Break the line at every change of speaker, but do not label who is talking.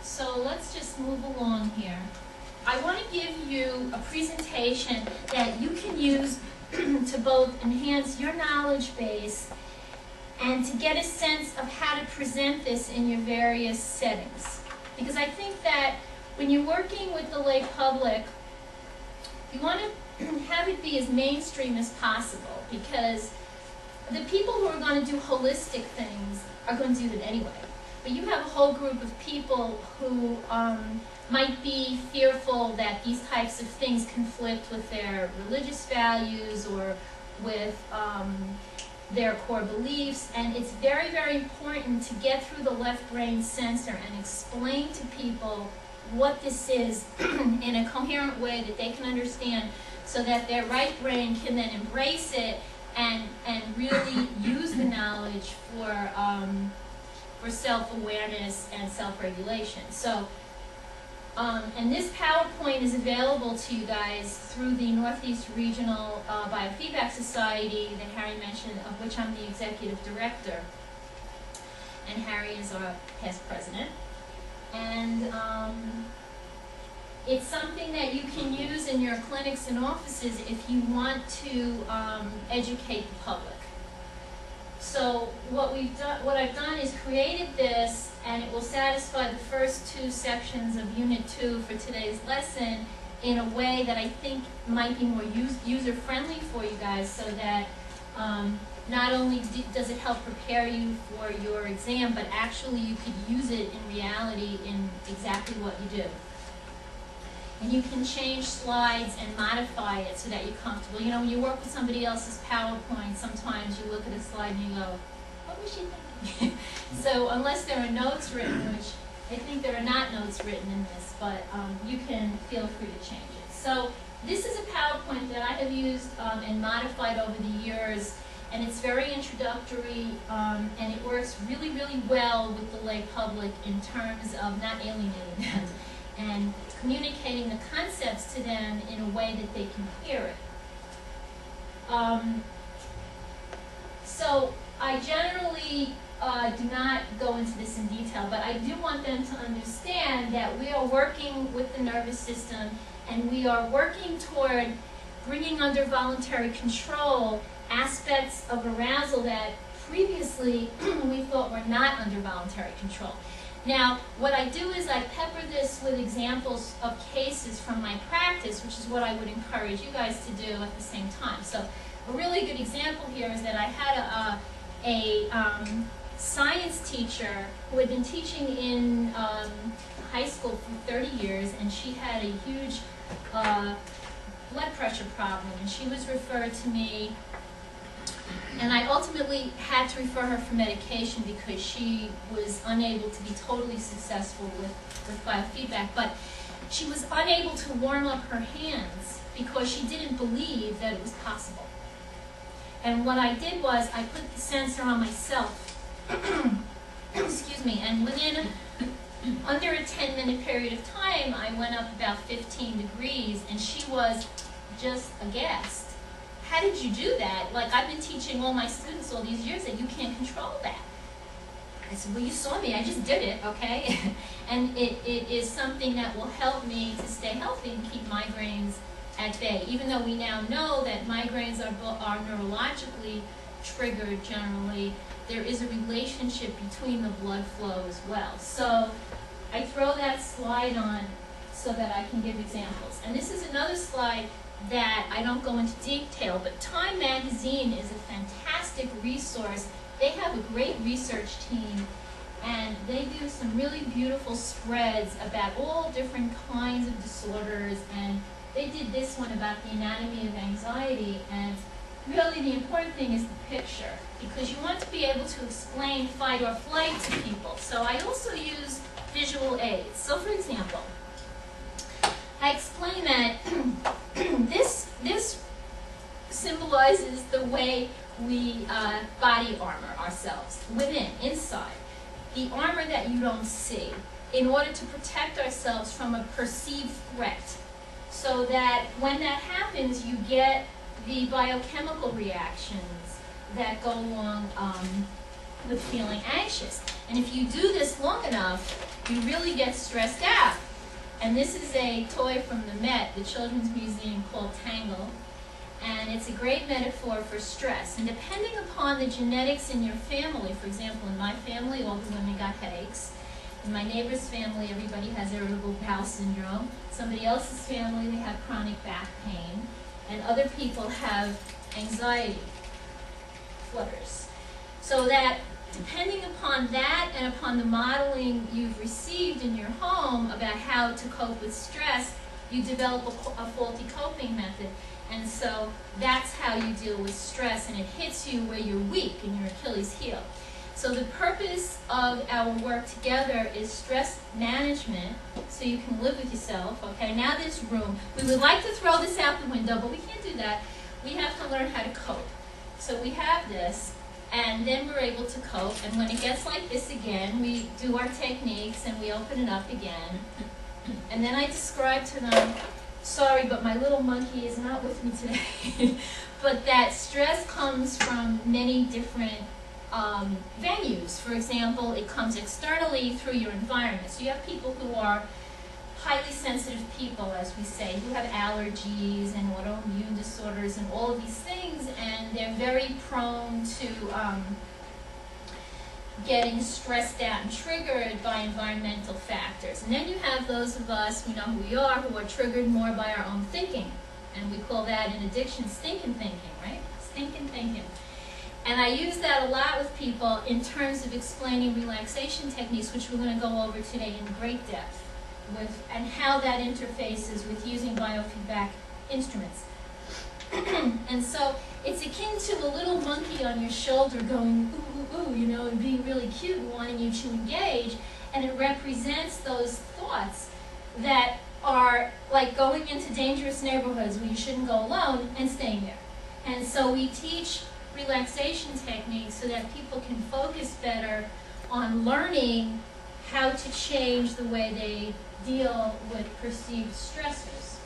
So let's just move along here. I want to give you a presentation that you can use to both enhance your knowledge base and to get a sense of how to present this in your various settings. Because I think that when you're working with the lay public, you want to have it be as mainstream as possible, because the people who are going to do holistic things are going to do that anyway. But you have a whole group of people who might be fearful that these types of things conflict with their religious values or with their core beliefs, and it's very, very important to get through the left brain sensor and explain to people what this is in a coherent way that they can understand, so that their right brain can then embrace it and really use the knowledge for self-awareness and self-regulation. So, and this PowerPoint is available to you guys through the Northeast Regional Biofeedback Society that Harry mentioned, of which I'm the executive director, and Harry is our past president. And it's something that you can use in your clinics and offices if you want to educate the public. So what I've done is created this, and it will satisfy the first two sections of Unit 2 for today's lesson in a way that I think might be more user-friendly for you guys, so that not only does it help prepare you for your exam, but actually you could use it in reality in exactly what you do. And you can change slides and modify it so that you're comfortable. You know, when you work with somebody else's PowerPoint, sometimes you look at a slide and you go, what was she thinking? So unless there are notes written, which I think there are not notes written in this, but you can feel free to change it. So this is a PowerPoint that I have used and modified over the years, and it's very introductory, and it works really, really well with the lay public in terms of not alienating them and communicating the concepts to them in a way that they can hear it. So I generally do not go into this in detail, but I do want them to understand that we are working with the nervous system, and we are working toward bringing under voluntary control aspects of arousal that previously we thought were not under voluntary control. Now, what I do is I pepper this with examples of cases from my practice, which is what I would encourage you guys to do at the same time. So a really good example here is that I had a science teacher who had been teaching in high school for 30 years, and she had a huge blood pressure problem, and she was referred to me. And I ultimately had to refer her for medication because she was unable to be totally successful with biofeedback. But she was unable to warm up her hands because she didn't believe that it was possible. And what I did was I put the sensor on myself, excuse me, and within under a 10-minute period of time, I went up about 15 degrees, and she was just aghast. How did you do that? Like, I've been teaching all my students all these years that you can't control that. I said, well, you saw me. I just did it, okay? And it is something that will help me to stay healthy and keep migraines at bay. Even though we now know that migraines are neurologically triggered generally, there is a relationship between the blood flow as well. So I throw that slide on so that I can give examples. And this is another slide that I don't go into detail, but Time Magazine is a fantastic resource. They have a great research team, and they do some really beautiful spreads about all different kinds of disorders, and they did this one about the anatomy of anxiety, and really the important thing is the picture, because you want to be able to explain fight or flight to people. So I also use visual aids. So for example, I explain that this symbolizes the way we body armor ourselves, within, inside. The armor that you don't see, in order to protect ourselves from a perceived threat. So that when that happens, you get the biochemical reactions that go along with feeling anxious. And if you do this long enough, you really get stressed out. And this is a toy from the Met, the Children's Museum, called Tangle. And it's a great metaphor for stress. And depending upon the genetics in your family, for example, in my family, all the women got headaches. In my neighbor's family, everybody has irritable bowel syndrome. Somebody else's family, they have chronic back pain. And other people have anxiety flutters. So that depending upon that and upon the modeling you've received in your home about how to cope with stress, you develop a faulty coping method. And so that's how you deal with stress, and it hits you where you're weak in your Achilles heel. So the purpose of our work together is stress management, so you can live with yourself. Okay, now this room, we would like to throw this out the window, but we can't do that. We have to learn how to cope. So we have this, and then we're able to cope, and when it gets like this again, we do our techniques and we open it up again. And then I describe to them, sorry, but my little monkey is not with me today, but that stress comes from many different venues. For example, it comes externally through your environment. So you have people who are highly sensitive people, as we say, who have allergies and autoimmune disorders and all of these things, and they're very prone to getting stressed out and triggered by environmental factors. And then you have those of us, we know who we are, who are triggered more by our own thinking. And we call that in addiction stinking thinking, right? Stinking thinking. And I use that a lot with people in terms of explaining relaxation techniques, which we're going to go over today in great depth, and how that interfaces with using biofeedback instruments. And so it's akin to a little monkey on your shoulder going, ooh, ooh, ooh, you know, and being really cute and wanting you to engage. And it represents those thoughts that are like going into dangerous neighborhoods where you shouldn't go alone and staying there. And so we teach relaxation techniques so that people can focus better on learning how to change the way they deal with perceived stressors.